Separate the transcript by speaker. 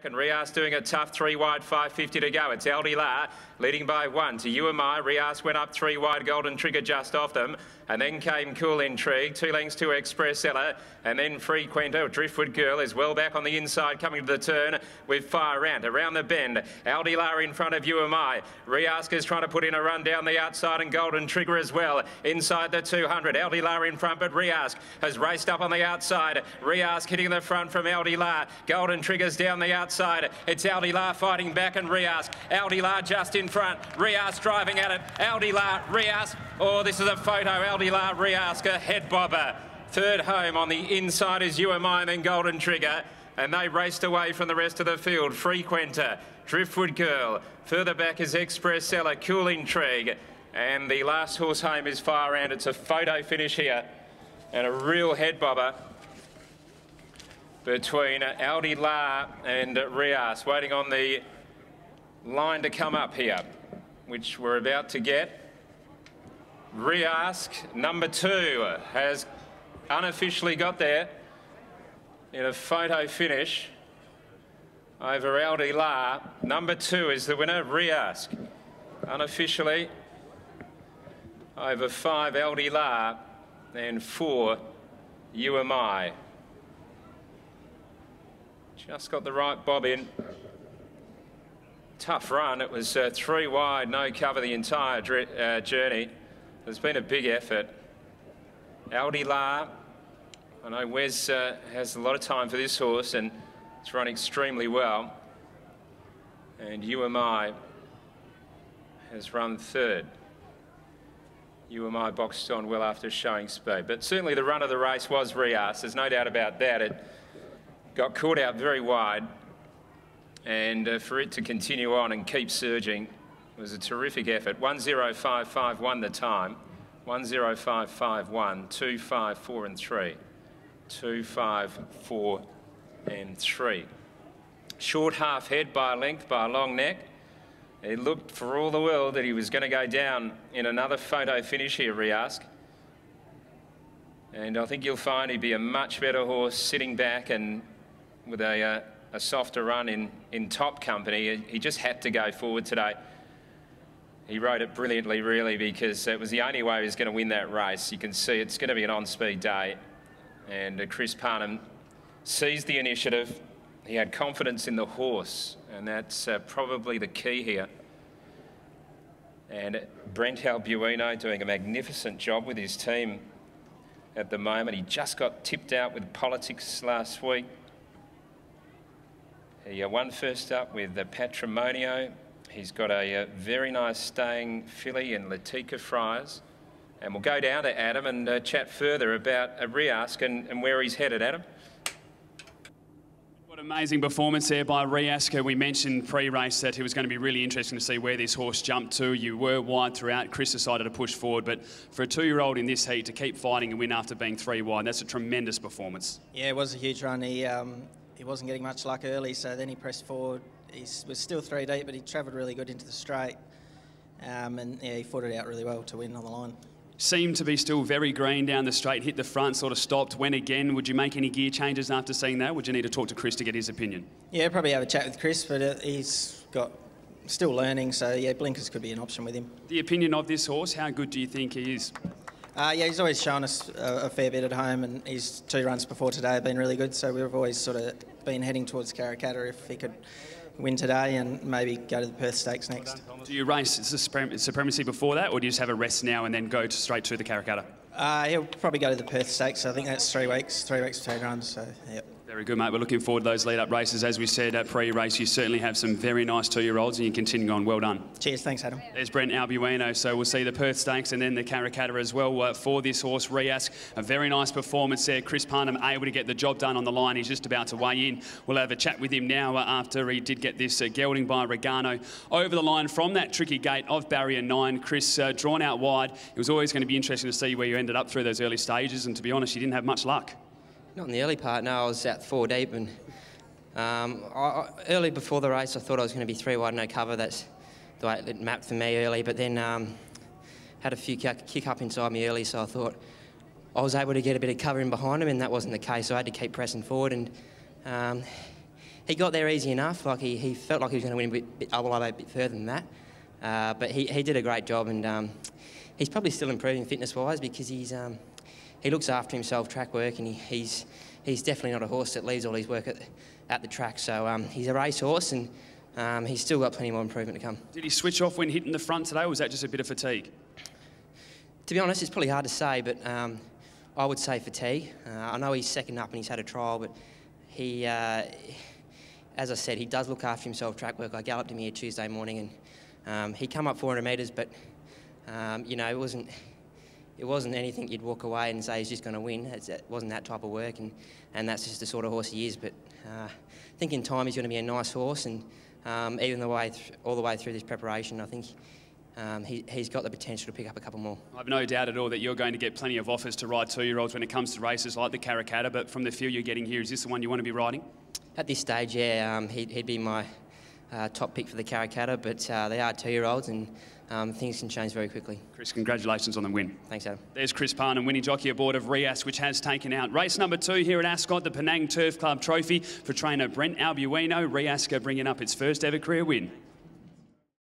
Speaker 1: And Rias doing a tough 3 wide, 5.50 to go. It's Aldi La leading by 1 to You Am I. Rias went up 3 wide, Golden Trigger just off them. And then came Cool Intrigue, 2 lengths to Express Seller. And then Frequenta, Driftwood Girl is well back on the inside, coming to the turn with Fire Rant. Around the bend, Aldi La in front of You Am I. Rias is trying to put in a run down the outside, and Golden Trigger as well. Inside the 200, Aldi La in front, but Rias has raced up on the outside. Rias hitting the front from Aldi La. Golden Trigger's down the outside. It's Aldi La fighting back, and Rias. Aldi La just in front. Rias driving at it. Aldi La, Rias. Oh, this is a photo. Aldi La, Rias, a head bobber. Third home on the inside is You Am I and then Golden Trigger. And they raced away from the rest of the field. Frequenta, Driftwood Girl. Further back is Express Seller, Cool Intrigue. And the last horse home is Fire Rant. It's a photo finish here. And a real head bobber between Aldi La and Rias, waiting on the line to come up here, which we're about to get. Rias, number 2, has unofficially got there in a photo finish over Aldi La. Number 2 is the winner, Rias. Unofficially over 5, Aldi La, and 4, You Am I. Just got the right bob in. Tough run. It was 3 wide, no cover the entire journey. It's been a big effort. Aldi La, I know Wes has a lot of time for this horse and it's run extremely well. And You Am I has run 3rd. You Am I boxed on well after showing speed. But certainly the run of the race was Rias. There's no doubt about that. It got caught out very wide. And for it to continue on and keep surging was a terrific effort. 1:05.51 the time. 1:05.51, 2:54 and 3. 2:54 and 3. Short half head by a length, by a long neck. It looked for all the world that he was going to go down in another photo finish here, Rias. And I think you'll find he'd be a much better horse sitting back and with a softer run in top company. He just had to go forward today. He rode it brilliantly, really, because it was the only way he was going to win that race. You can see it's going to be an on-speed day. And Chris Parnham seized the initiative. He had confidence in the horse, and that's probably the key here. And Brent Albuino doing a magnificent job with his team at the moment. He just got tipped out with politics last week. He won first up with Patrimonio. He's got a very nice staying filly in Latika Friars. And we'll go down to Adam and chat further about Rias and where he's headed. Adam?
Speaker 2: What an amazing performance there by Rias. We mentioned pre-race that it was going to be really interesting to see where this horse jumped to. You were wide throughout. Chris decided to push forward. But for a 2-year-old in this heat to keep fighting and win after being 3 wide, that's a tremendous performance. Yeah, it was a huge run. He wasn't getting much luck early, so then he pressed forward. He was still 3 deep, but he travelled really good into the straight. And yeah, he fought it out really well to win on the line. Seemed to be still very green down the straight, hit the front, sort of stopped, went again. Would you make any gear changes after seeing that? Would you need to talk to Chris to get his opinion? Yeah, probably have a chat with Chris, but he's still learning, so yeah, blinkers could be an option with him. The opinion of this horse, how good do you think he is? Yeah, he's always shown us a fair bit at home, and his 2 runs before today have been really good, so we've always sort of been heading towards Karrakatta if he could win today and maybe go to the Perth Stakes next. Do you race Supremacy before that, or do you just have a rest now and then go straight to the Karrakatta? He'll probably go to the Perth Stakes. I think that's 3 weeks between runs, so yep. Very good, mate. We're looking forward to those lead-up races. As we said at pre-race, you certainly have some very nice 2-year-olds and you're continuing on. Well done. Cheers. Thanks, Adam. There's Brent Albuino. So we'll see the Perth Stakes and then the Karrakatta as well for this horse, Rias. A very nice performance there. Chris Parnham able to get the job done on the line. He's just about to weigh in. We'll have a chat with him now after he did get this gelding by Regano over the line from that tricky gate of barrier 9. Chris drawn out wide. It was always going to be interesting to see where you ended up through those early stages, and to be honest, you didn't have much luck. Not in the early part, no. I was out 4 deep, and early before the race I thought I was going to be 3 wide, no cover. That's the way it mapped for me early, but then had a few kick up inside me early, so I thought I was able to get a bit of cover in behind him, and that wasn't the case, so I had to keep pressing forward, and
Speaker 3: he got there easy enough. Like he felt like he was going to win a bit further than that. But he did a great job, and he's probably still improving fitness-wise because he looks after himself, track work, and he's definitely not a horse that leaves all his work at the track. So he's a race horse, and he's still got plenty more improvement to come.
Speaker 2: Did he switch off when hitting the front today, or was that just a bit of fatigue?
Speaker 3: To be honest, it's probably hard to say, but I would say fatigue. I know he's second up and he's had a trial, but he, as I said, he does look after himself, track work. I galloped him here Tuesday morning, and he come up 400 metres, but you know, it wasn't anything you'd walk away and say he's just going to win. It wasn't that type of work, and that's just the sort of horse he is. But I think in time he's going to be a nice horse, and even all the way through this preparation, I think he's got the potential to pick up a couple more.
Speaker 2: I've no doubt at all that you're going to get plenty of offers to ride 2-year-olds when it comes to races like the Karrakatta, but from the feel you're getting here, is this the one you want to be riding?
Speaker 3: At this stage, yeah, he'd be my top pick for the Karrakatta, but they are 2-year-olds, and things can change very quickly.
Speaker 2: Chris, congratulations on the win.
Speaker 3: Thanks, Adam.
Speaker 2: There's Chris Parnham, winning jockey aboard of Rias, which has taken out race number 2 here at Ascot, the Penang Turf Club Trophy for trainer Brent Albuino. Riasca bringing up its first ever career win.